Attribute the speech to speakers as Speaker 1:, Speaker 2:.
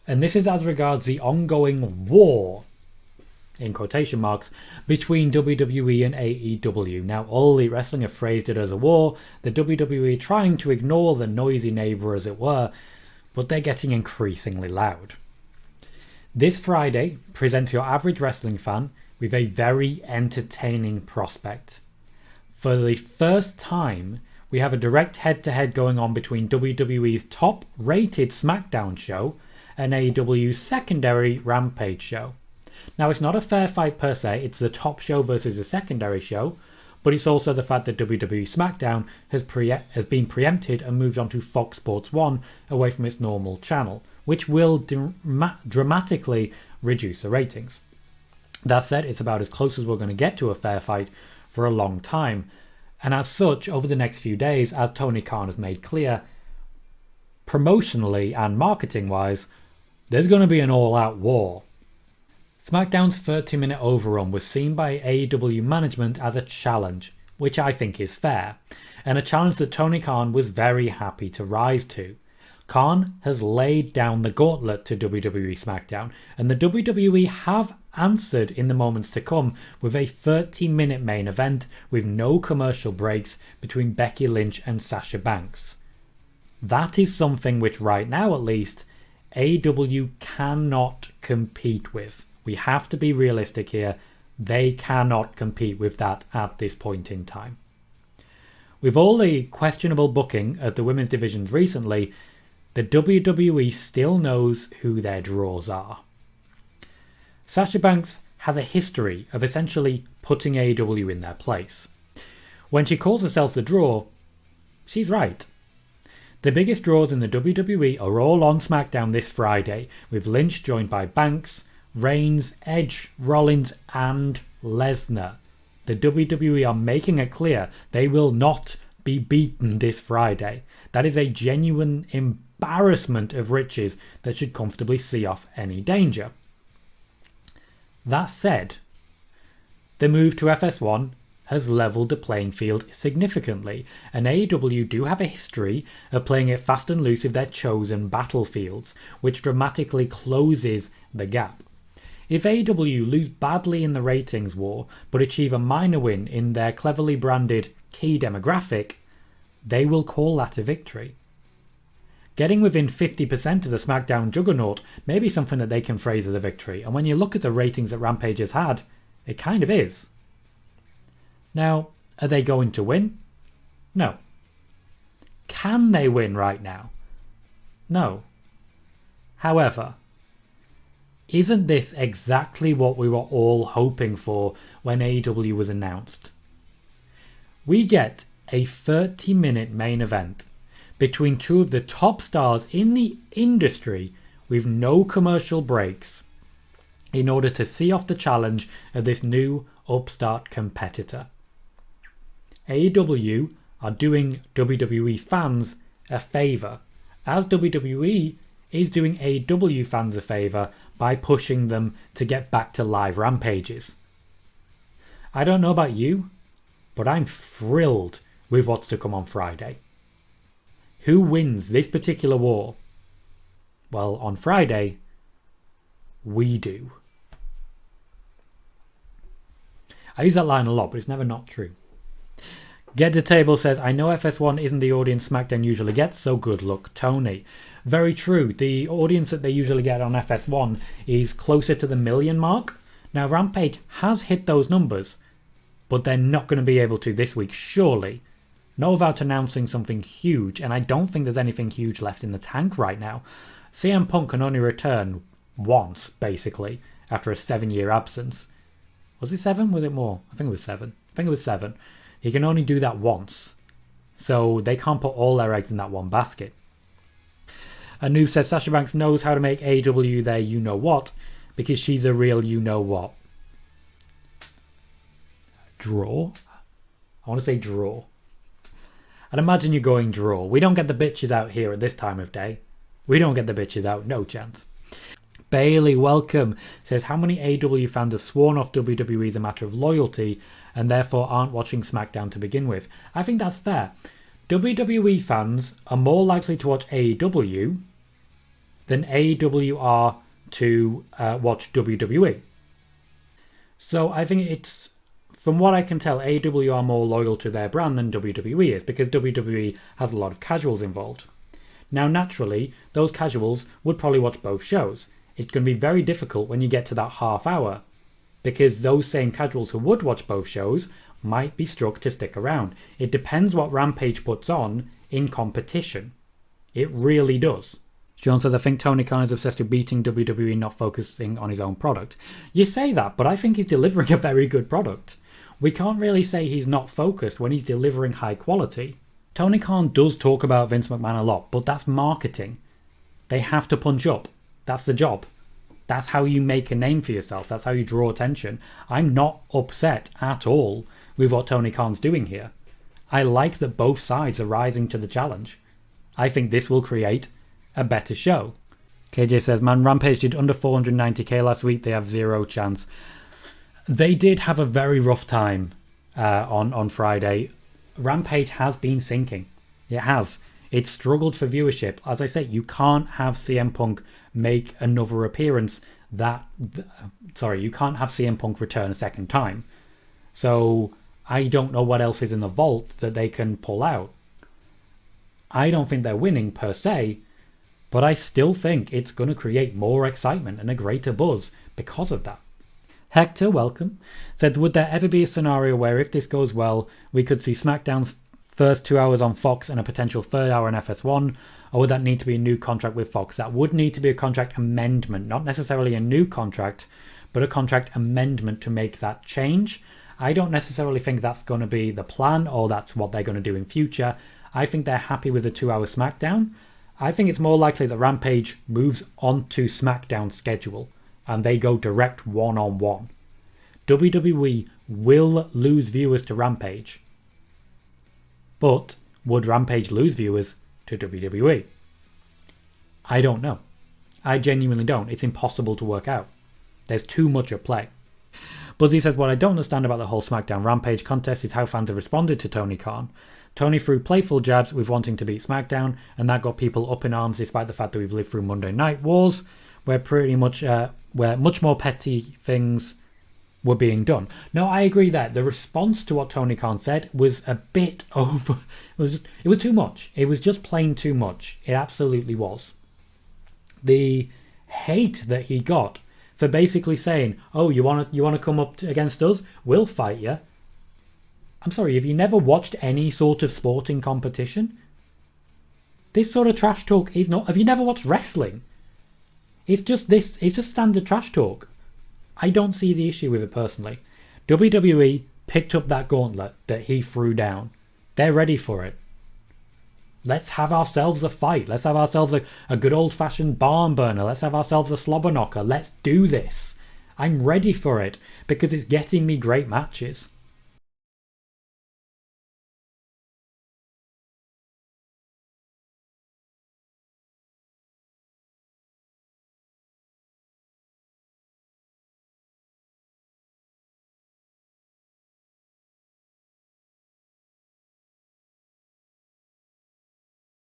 Speaker 1: And this is as regards the ongoing war, in quotation marks, between WWE and AEW. Now, All Elite Wrestling have phrased it as a war, the WWE trying to ignore the noisy neighbour as it were, but they're getting increasingly loud. This Friday presents your average wrestling fan with a very entertaining prospect. For the first time, we have a direct head-to-head going on between WWE's top-rated Smackdown show and AEW's secondary Rampage show. Now, it's not a fair fight per se, it's the top show versus a secondary show, but it's also the fact that WWE Smackdown has been preempted and moved on to Fox Sports 1 away from its normal channel, which will dramatically reduce the ratings. That said, it's about as close as we're going to get to a fair fight for a long time. And as such, over the next few days, as Tony Khan has made clear, promotionally and marketing-wise, there's going to be an all-out war. SmackDown's 30-minute overrun was seen by AEW management as a challenge, which I think is fair, and a challenge that Tony Khan was very happy to rise to. Khan has laid down the gauntlet to WWE Smackdown, and the WWE have answered in the moments to come with a 30-minute main event with no commercial breaks between Becky Lynch and Sasha Banks. That is something which right now at least AEW cannot compete with. We have to be realistic here. They cannot compete with that at this point in time. With all the questionable booking of the women's divisions recently, the WWE still knows who their draws are. Sasha Banks has a history of essentially putting AEW in their place. When she calls herself the draw, she's right. The biggest draws in the WWE are all on SmackDown this Friday, with Lynch joined by Banks, Reigns, Edge, Rollins and Lesnar. The WWE are making it clear they will not be beaten this Friday. That is a genuine embarrassment of riches that should comfortably see off any danger. That said, the move to FS1 has leveled the playing field significantly, and AEW do have a history of playing it fast and loose with their chosen battlefields, which dramatically closes the gap. If AEW lose badly in the ratings war, but achieve a minor win in their cleverly branded key demographic, they will call that a victory. Getting within 50% of the SmackDown juggernaut may be something that they can phrase as a victory, and when you look at the ratings that Rampage has had, it kind of is. Now, are they going to win? No. Can they win right now? No. However, isn't this exactly what we were all hoping for when AEW was announced? We get a 30-minute main event between two of the top stars in the industry with no commercial breaks in order to see off the challenge of this new upstart competitor. AEW are doing WWE fans a favour, as WWE is doing AEW fans a favour by pushing them to get back to live rampages. I don't know about you, but I'm thrilled with what's to come on Friday. Who wins this particular war? Well, on Friday, we do. I use that line a lot, but it's never not true. Get the Table says, I know FS1 isn't the audience SmackDown usually gets, so good luck, Tony. Very true. The audience that they usually get on FS1 is closer to the 1 million mark. Now, Rampage has hit those numbers, but they're not going to be able to this week, surely. Not without announcing something huge, and I don't think there's anything huge left in the tank right now. CM Punk can only return once, basically, after a 7-year absence. Was it 7? Was it more? I think it was 7. He can only do that once. So they can't put all their eggs in that one basket. Anew says Sasha Banks knows how to make AEW their you-know-what because she's a real you-know-what. Draw? I want to say draw. I'd imagine you're going draw. We don't get the bitches out here at this time of day. We don't get the bitches out, no chance. Bailey, welcome, says how many AEW fans have sworn off WWE as a matter of loyalty and therefore aren't watching SmackDown to begin with. I think that's fair. WWE fans are more likely to watch AEW than AEW are to watch WWE. So I think it's, from what I can tell, AEW are more loyal to their brand than WWE is, because WWE has a lot of casuals involved. Now, naturally, those casuals would probably watch both shows. It's going to be very difficult when you get to that half hour, because those same casuals who would watch both shows might be struck to stick around. It depends what Rampage puts on in competition. It really does. Sean says, I think Tony Khan is obsessed with beating WWE, not focusing on his own product. You say that, but I think he's delivering a very good product. We can't really say he's not focused when he's delivering high quality. Tony Khan does talk about Vince McMahon a lot, but that's marketing. They have to punch up. That's the job. That's how you make a name for yourself. That's how you draw attention. I'm not upset at all with what Tony Khan's doing here. I like that both sides are rising to the challenge. I think this will create a better show. KJ says, man, Rampage did under 490k last week. They have zero chance. They did have a very rough time on Friday. Rampage has been sinking. It has. It struggled for viewership. As I say, you can't have CM Punk make another appearance you can't have CM Punk return a second time. So I don't know what else is in the vault that they can pull out. I don't think they're winning per se, but I still think it's going to create more excitement and a greater buzz because of that. Hector, welcome, said, would there ever be a scenario where if this goes well, we could see SmackDown's first 2 hours on Fox and a potential third hour on FS1, or would that need to be a new contract with Fox? That would need to be a contract amendment, not necessarily a new contract, but a contract amendment to make that change. I don't necessarily think that's going to be the plan or that's what they're going to do in future. I think they're happy with the 2 hour SmackDown. I think it's more likely that Rampage moves onto SmackDown's schedule and they go direct one-on-one. WWE will lose viewers to Rampage. But would Rampage lose viewers to WWE? I don't know. I genuinely don't. It's impossible to work out. There's too much at play. Buzzy says, what I don't understand about the whole SmackDown Rampage contest is how fans have responded to Tony Khan. Tony threw playful jabs with wanting to beat SmackDown, and that got people up in arms despite the fact that we've lived through Monday Night Wars, where where much more petty things were being done. No, I agree that the response to what Tony Khan said was a bit over. It was too much. It was just plain too much. It absolutely was. The hate that he got for basically saying, "Oh, you want to come up against us? We'll fight you." I'm sorry, have you never watched any sort of sporting competition? This sort of trash talk is not... Have you never watched wrestling? It's just standard trash talk. I don't see the issue with it personally. WWE picked up that gauntlet that he threw down. They're ready for it. Let's have ourselves a fight. Let's have ourselves a good old-fashioned barn burner. Let's have ourselves a slobber knocker. Let's do this. I'm ready for it because it's getting me great matches.